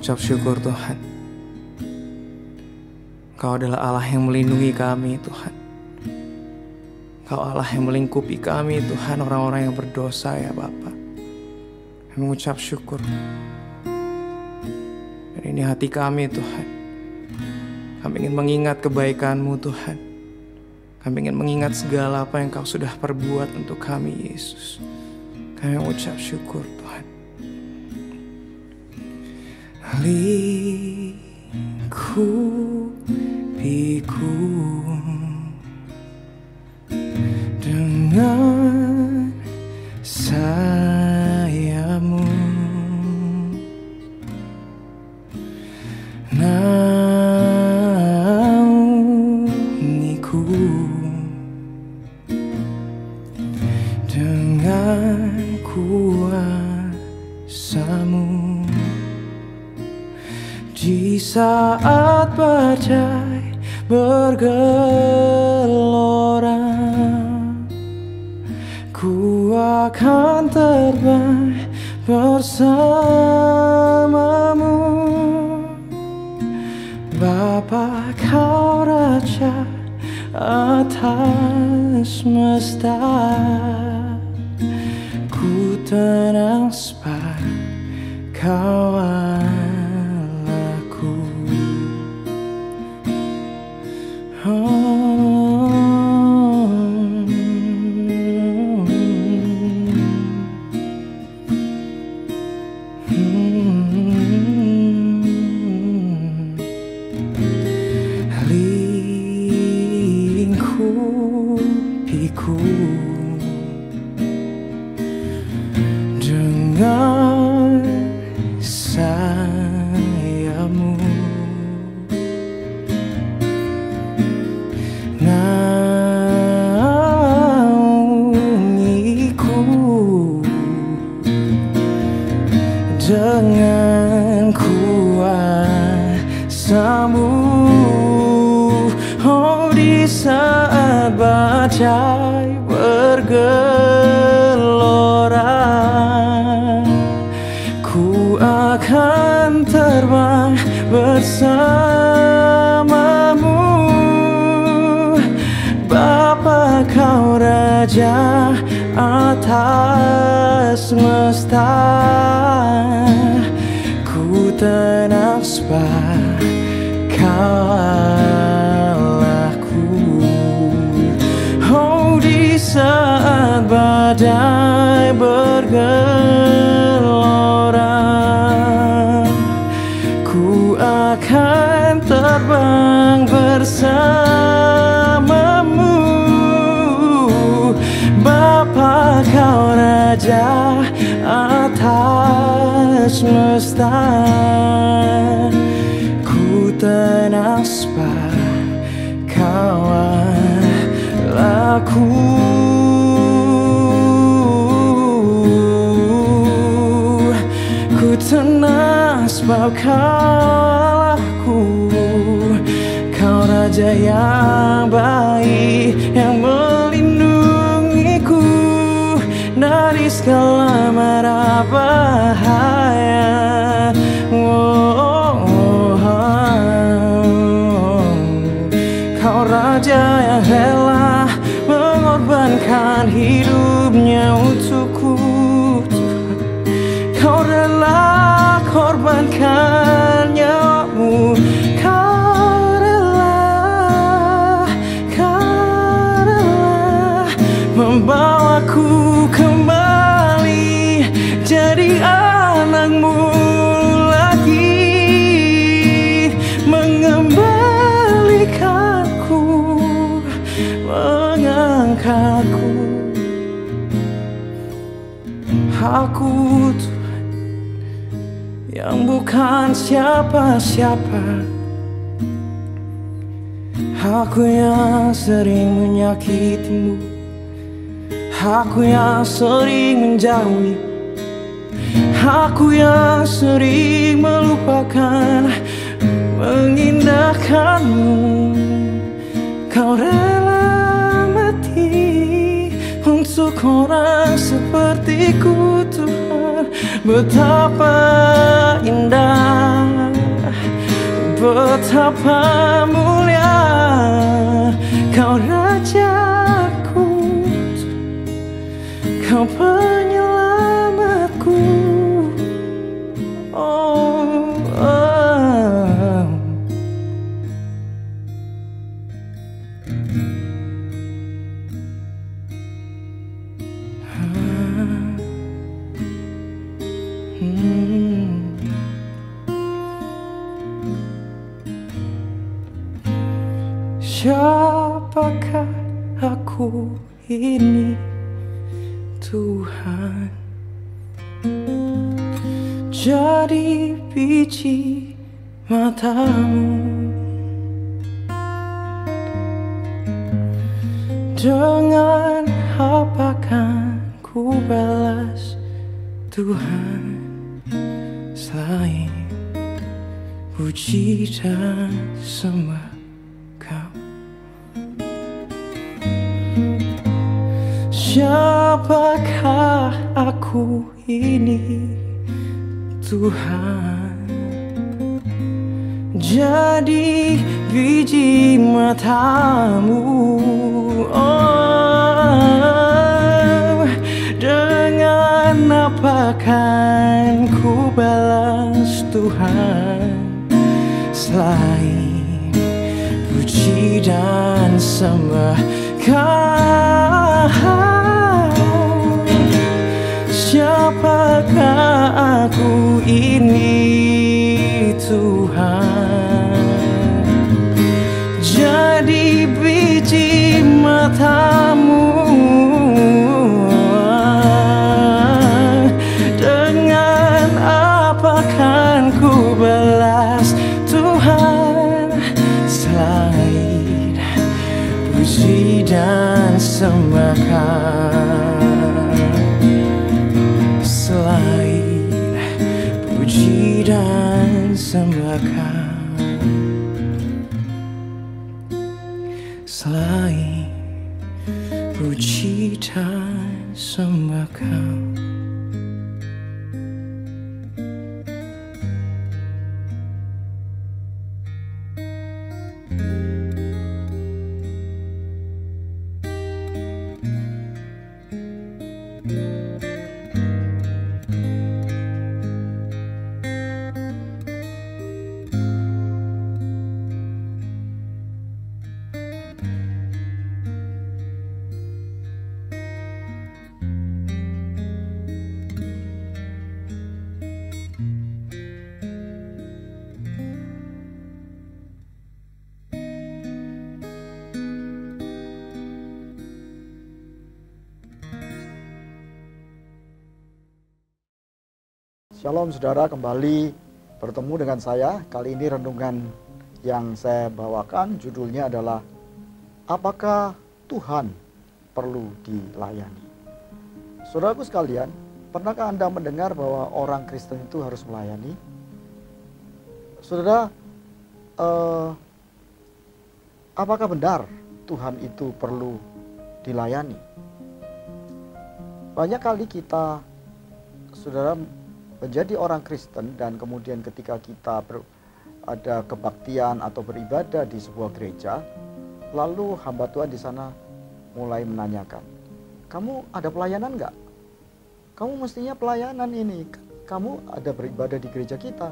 mengucap syukur Tuhan. Kau adalah Allah yang melindungi kami Tuhan. Kau Allah yang melingkupi kami Tuhan, orang-orang yang berdosa ya Bapa. Kami mengucap syukur. Dan ini hati kami Tuhan. Kami ingin mengingat kebaikan-Mu Tuhan. Kami ingin mengingat segala apa yang Kau sudah perbuat untuk kami Yesus. Kami mengucap syukur Tuhan. Lingkupiku dengan sayap-Mu, naungiku dengan kuasa-Mu. Di saat badai bergelora, ku akan terbang bersama-Mu. Bapa, Kau Raja atas semesta, ku tenang sebab Kau Allahku. Lingkupiku dengan sayap-Mu, naungiku dengan kuasa-Mu. Oh, di saat badai bergelora, ku akan terbang bersama-Mu. Bapa, Kau Raja atas semesta, ku tenang sebab Kau Allahku. Oh, di saat badai bergelora, ku akan terbang bersama-Mu. Bapa, Kau Raja atas semesta, ku tenang sebab Kau Allahku. Ku tenang sebab Kau Allahku. Kau Raja yang baik, yang melindungiku dari segala mara bahaya. Kau Raja yang rela mengorbankan hidupnya untukku. Kau rela korbankan nyawa-Mu. Kau rela membawaku kembali jadi anak-Mu lagi, mengembalikanku, mengangkatku. Aku Tuhan yang bukan siapa-siapa, aku yang sering menyakiti-Mu, aku yang sering menjauhi, aku yang sering melupakan, mengindahkan-Mu. Kau rela mati untuk orang sepertiku Tuhan. Betapa indah Betapa mulia Kau Rajaku, Kau penyelamatku. Oh, oh. Siapakah aku ini, Tuhan? Jadi biji matamu. Dengan apa kan ku balas, Tuhan, selain puji dan sembah Kau? Siapakah aku ini, Tuhan? Jadi biji matamu. Oh, dengan apa kan ku balas, Tuhan, selain puji dan sembah Kau? Siapakah aku ini, Tuhan? Jadi biji matamu. Dengan apa kan ku balas, Tuhan, selain puji dan sembah Kau? Selain puji dan sembah Kau, selain puji dan sembah Kau. Shalom saudara, kembali bertemu dengan saya. Kali ini renungan yang saya bawakan judulnya adalah Apakah Tuhan perlu dilayani? Saudaraku sekalian, pernahkah Anda mendengar bahwa orang Kristen itu harus melayani? Saudara, apakah benar Tuhan itu perlu dilayani? Banyak kali kita, saudara, menjadi orang Kristen dan kemudian ketika kita ada kebaktian atau beribadah di sebuah gereja, lalu hamba Tuhan di sana mulai menanyakan, kamu ada pelayanan nggak? Kamu mestinya pelayanan ini, kamu ada beribadah di gereja kita.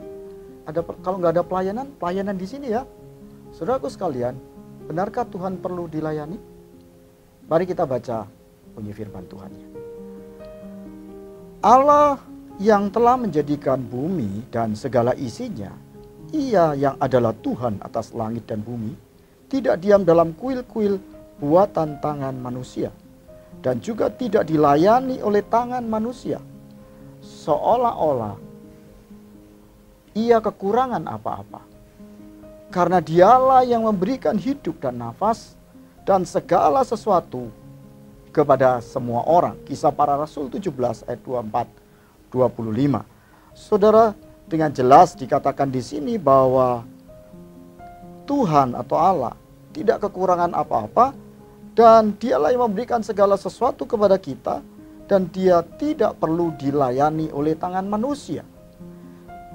Kalau nggak ada pelayanan di sini ya. Saudaraku sekalian, benarkah Tuhan perlu dilayani? Mari kita baca bunyi firman Tuhannya. Allah yang telah menjadikan bumi dan segala isinya, Ia yang adalah Tuhan atas langit dan bumi, tidak diam dalam kuil-kuil buatan tangan manusia, dan juga tidak dilayani oleh tangan manusia, seolah-olah Ia kekurangan apa-apa. Karena Dialah yang memberikan hidup dan nafas dan segala sesuatu kepada semua orang. Kisah Para Rasul 17 ayat 24-25. Saudara, dengan jelas dikatakan di sini bahwa Tuhan atau Allah tidak kekurangan apa-apa, dan Dialah yang memberikan segala sesuatu kepada kita, dan Dia tidak perlu dilayani oleh tangan manusia.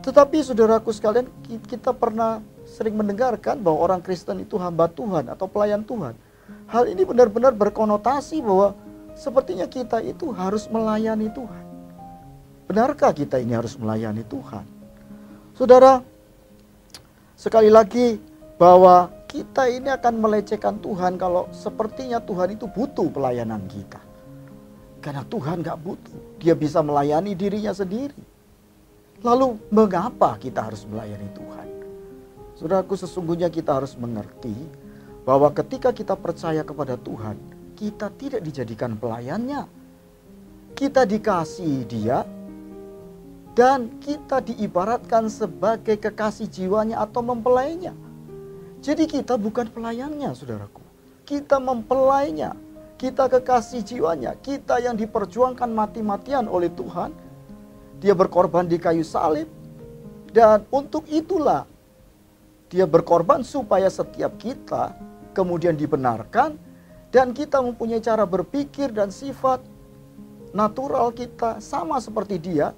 Tetapi saudaraku sekalian, kita pernah sering mendengarkan bahwa orang Kristen itu hamba Tuhan atau pelayan Tuhan. Hal ini benar-benar berkonotasi bahwa sepertinya kita itu harus melayani Tuhan. Benarkah kita ini harus melayani Tuhan? Saudara, sekali lagi bahwa kita ini akan melecehkan Tuhan kalau sepertinya Tuhan itu butuh pelayanan kita. Karena Tuhan gak butuh, dia bisa melayani dirinya sendiri. Lalu mengapa kita harus melayani Tuhan? Saudaraku, sesungguhnya kita harus mengerti bahwa ketika kita percaya kepada Tuhan, kita tidak dijadikan pelayannya. Kita dikasihi dia dan kita diibaratkan sebagai kekasih jiwanya atau mempelainya. Jadi kita bukan pelayannya, saudaraku. Kita mempelainya. Kita kekasih jiwanya. Kita yang diperjuangkan mati-matian oleh Tuhan. Dia berkorban di kayu salib. Dan untuk itulah dia berkorban supaya setiap kita kemudian dibenarkan. Dan kita mempunyai cara berpikir dan sifat natural kita sama seperti dia.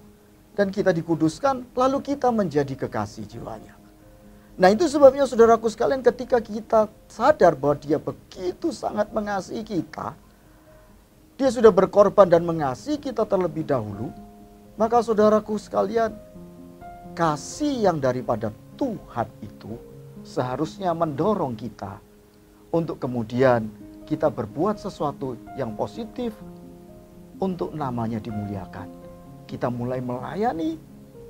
Dan kita dikuduskan, lalu kita menjadi kekasih jiwanya. Nah, itu sebabnya saudaraku sekalian, ketika kita sadar bahwa dia begitu sangat mengasihi kita, dia sudah berkorban dan mengasihi kita terlebih dahulu, maka saudaraku sekalian, kasih yang daripada Tuhan itu seharusnya mendorong kita untuk kemudian kita berbuat sesuatu yang positif untuk namanya dimuliakan. Kita mulai melayani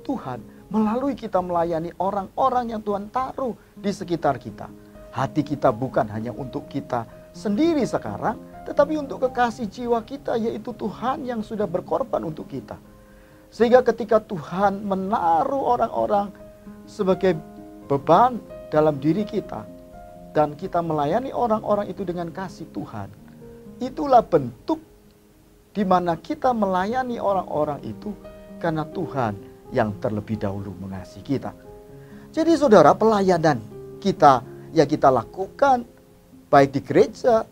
Tuhan. Melalui kita melayani orang-orang yang Tuhan taruh di sekitar kita. Hati kita bukan hanya untuk kita sendiri sekarang, tetapi untuk kekasih jiwa kita, yaitu Tuhan yang sudah berkorban untuk kita. Sehingga ketika Tuhan menaruh orang-orang sebagai beban dalam diri kita, dan kita melayani orang-orang itu dengan kasih Tuhan, itulah bentuk di mana kita melayani orang-orang itu karena Tuhan yang terlebih dahulu mengasihi kita. Jadi saudara, pelayanan kita yang kita lakukan baik di gereja,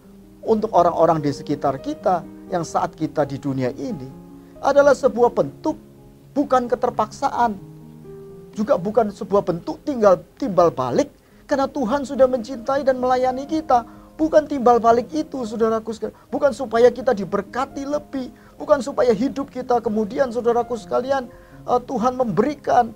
untuk orang-orang di sekitar kita yang saat kita di dunia ini adalah sebuah bentuk bukan keterpaksaan, juga bukan sebuah bentuk timbal balik, karena Tuhan sudah mencintai dan melayani kita. Bukan timbal balik itu, saudaraku sekalian, bukan supaya kita diberkati lebih, bukan supaya hidup kita kemudian, saudaraku sekalian, Tuhan memberikan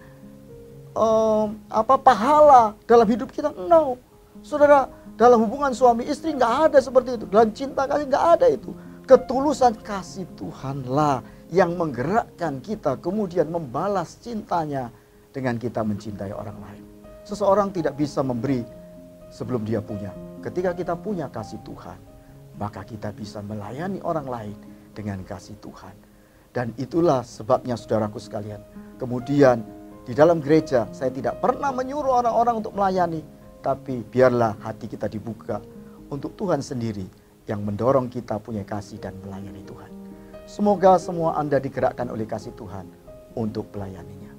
pahala dalam hidup kita. No, saudara, dalam hubungan suami istri nggak ada seperti itu. Dalam cinta kasih nggak ada itu. Ketulusan kasih Tuhanlah yang menggerakkan kita kemudian membalas cintanya dengan kita mencintai orang lain. Seseorang tidak bisa memberi sebelum dia punya. Ketika kita punya kasih Tuhan, maka kita bisa melayani orang lain dengan kasih Tuhan. Dan itulah sebabnya saudaraku sekalian, kemudian di dalam gereja saya tidak pernah menyuruh orang-orang untuk melayani, tapi biarlah hati kita dibuka untuk Tuhan sendiri yang mendorong kita punya kasih dan melayani Tuhan. Semoga semua Anda digerakkan oleh kasih Tuhan untuk melayaninya.